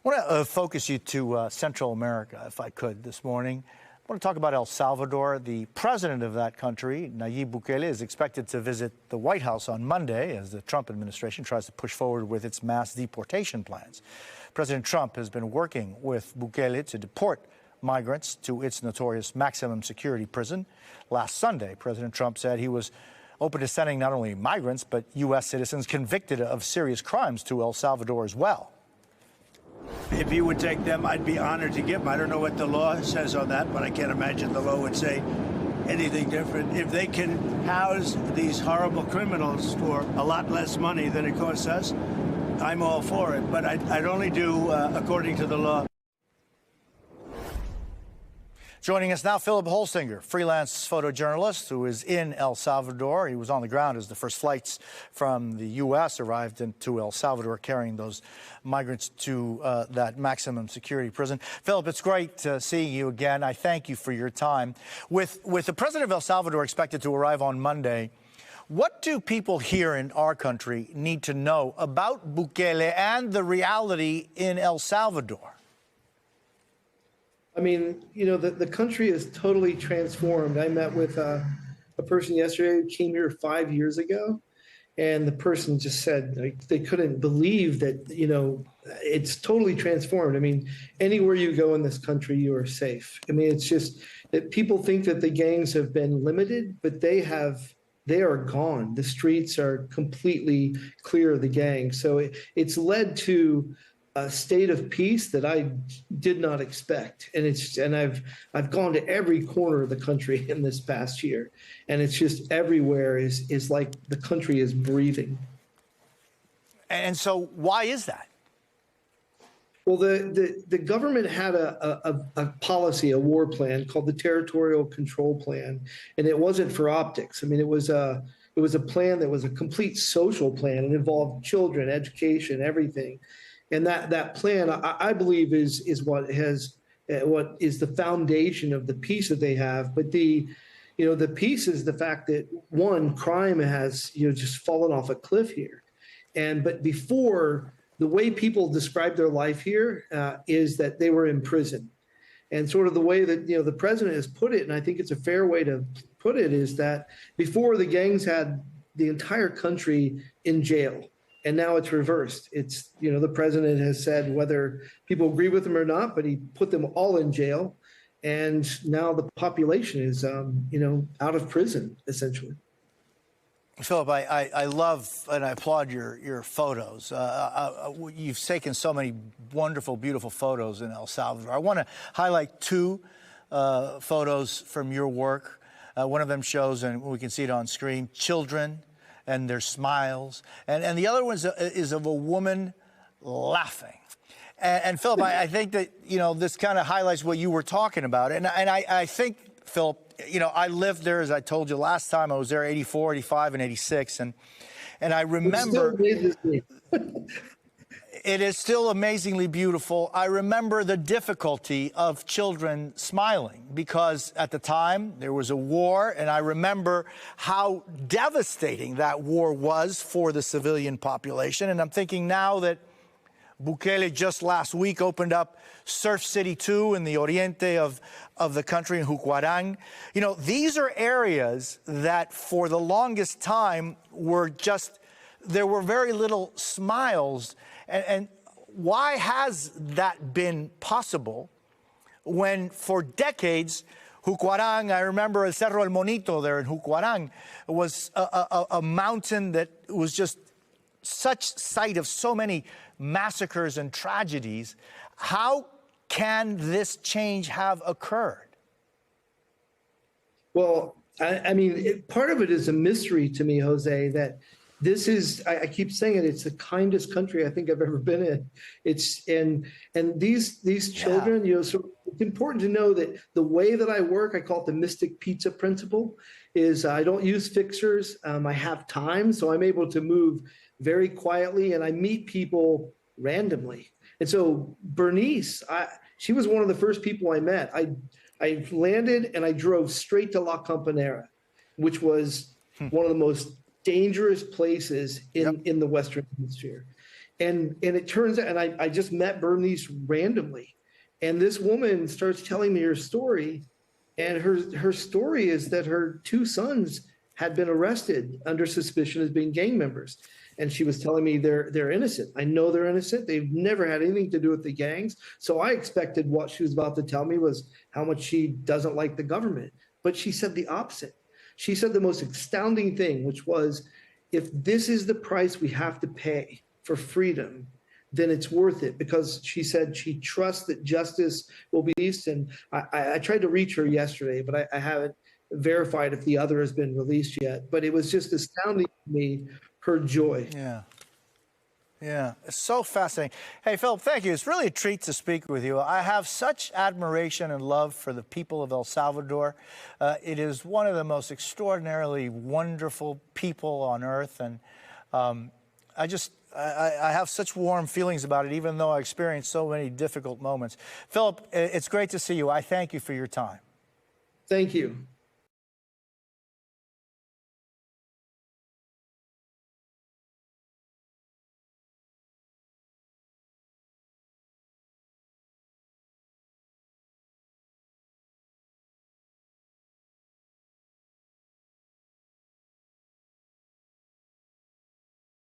I want to focus you to Central America, if I could, this morning. I want to talk about El Salvador. The president of that country, Nayib Bukele, is expected to visit the White House on Monday as the Trump administration tries to push forward with its mass deportation plans. President Trump has been working with Bukele to deport migrants to its notorious maximum security prison. Last Sunday, President Trump said he was open to sending not only migrants, but U.S. citizens convicted of serious crimes to El Salvador as well. If he would take them, I'd be honored to give them. I don't know what the law says on that, but I can't imagine the law would say anything different. If they can house these horrible criminals for a lot less money than it costs us, I'm all for it. But I'd only do according to the law. Joining us now, Philip Holsinger, freelance photojournalist who is in El Salvador. He was on the ground as the first flights from the U.S. arrived into El Salvador carrying those migrants to that maximum security prison. Philip, it's great seeing you again. I thank you for your time. With the president of El Salvador expected to arrive on Monday, what do people here in our country need to know about Bukele and the reality in El Salvador? I mean, you know, the country is totally transformed. I met with a person yesterday who came here 5 years ago, and the person just said like, they couldn't believe that, you know, it's totally transformed. I mean, anywhere you go in this country, you are safe. I mean, it's just that people think that the gangs have been limited, but they are gone. The streets are completely clear of the gangs. So it's led to a state of peace that I did not expect. And I've gone to every corner of the country in this past year. And it's just everywhere is like the country is breathing. And so why is that? Well, the government had a policy, a war plan called the Territorial Control Plan, and it wasn't for optics. I mean, it was a plan that was a complete social plan. It involved children, education, everything. And that plan, I believe, is what is the foundation of the peace that they have. But the peace is the fact that one, crime has just fallen off a cliff here, but before, the way people describe their life here is that they were in prison, and sort of the way that the president has put it, and I think it's a fair way to put it, is that before the gangs had the entire country in jail. And now it's reversed. It's, the president has said whether people agree with him or not, but he put them all in jail. And now the population is, out of prison, essentially. Philip, I love and I applaud your photos. You've taken so many wonderful, beautiful photos in El Salvador. I want to highlight two photos from your work. One of them shows, and we can see it on screen, children and their smiles. And the other one is of a woman laughing. And Philip, I think that, this kind of highlights what you were talking about. And I think, Philip, I lived there, as I told you last time. I was there 84, 85, and 86. And I remember... It is still amazingly beautiful. I remember the difficulty of children smiling because at the time there was a war, and I remember how devastating that war was for the civilian population. And I'm thinking now that Bukele just last week opened up Surf City 2 in the oriente of the country in Jucuarán. These are areas that for the longest time there were very little smiles. And why has that been possible when for decades Jucuarán, I remember Cerro El Monito there in Jucuarán, was a mountain that was just such site of so many massacres and tragedies. How can this change have occurred? Well, I mean, part of it is a mystery to me, Jose, that this is, I keep saying it, it's the kindest country I think I've ever been in. And these children, so it's important to know that the way that I work, I call it the Mystic Pizza principle, is I don't use fixers. I have time, so I'm able to move very quietly, and I meet people randomly. And so Bernice, she was one of the first people I met. I landed and I drove straight to La Campanera, which was one of the most dangerous places in the Western Hemisphere. And it turns out, and I just met Bernice randomly, and this woman starts telling me her story, and her story is that her two sons had been arrested under suspicion as being gang members. And she was telling me they're innocent. I know they're innocent. They've never had anything to do with the gangs. So I expected what she was about to tell me was how much she doesn't like the government. But she said the opposite. She said the most astounding thing, which was, if this is the price we have to pay for freedom, then it's worth it, because she said she trusts that justice will be released. And I tried to reach her yesterday, but I haven't verified if the other has been released yet. But it was just astounding to me, her joy. Yeah. Yeah, it's so fascinating. Hey, Philip, thank you. It's really a treat to speak with you. I have such admiration and love for the people of El Salvador. It is one of the most extraordinarily wonderful people on earth. And I have such warm feelings about it, even though I experienced so many difficult moments. Philip, it's great to see you. I thank you for your time. Thank you.